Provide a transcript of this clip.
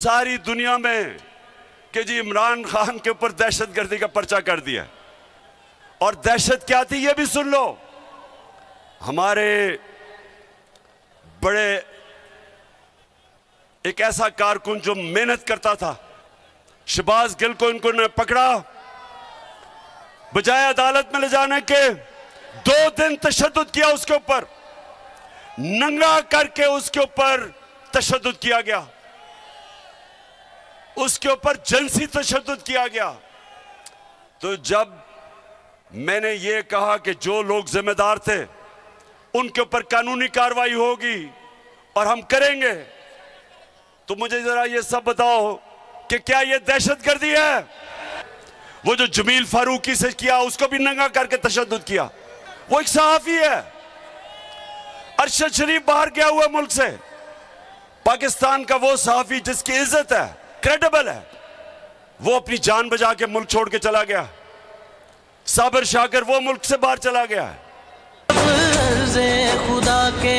सारी दुनिया में कि जी इमरान खान के ऊपर दहशतगर्दी का पर्चा कर दिया। और दहशत क्या थी ये भी सुन लो। हमारे बड़े एक ऐसा कारकुन जो मेहनत करता था, शहबाज गिल को इनको ने पकड़ा, बजाय अदालत में ले जाने के 2 दिन तशद्दुद किया, उसके ऊपर नंगा करके उसके ऊपर तशद्दुद किया गया, उसके ऊपर जिनसी तशद्दुद किया गया। तो जब मैंने ये कहा कि जो लोग जिम्मेदार थे उनके ऊपर कानूनी कार्रवाई होगी और हम करेंगे, तो मुझे जरा ये सब बताओ कि क्या ये दहशतगर्दी है? वो जो जमील फारूकी से किया उसको भी नंगा करके तशद्दुद किया, वो एक सहाफी है। अरशद शरीफ बाहर गया हुआ मुल्क से, पाकिस्तान का वो सहाफी जिसकी इज्जत है, क्रेडिबल है, वो अपनी जान बचा के मुल्क छोड़ के चला गया। साबिर शाकिर वो मुल्क से बाहर चला गया है। खुदा के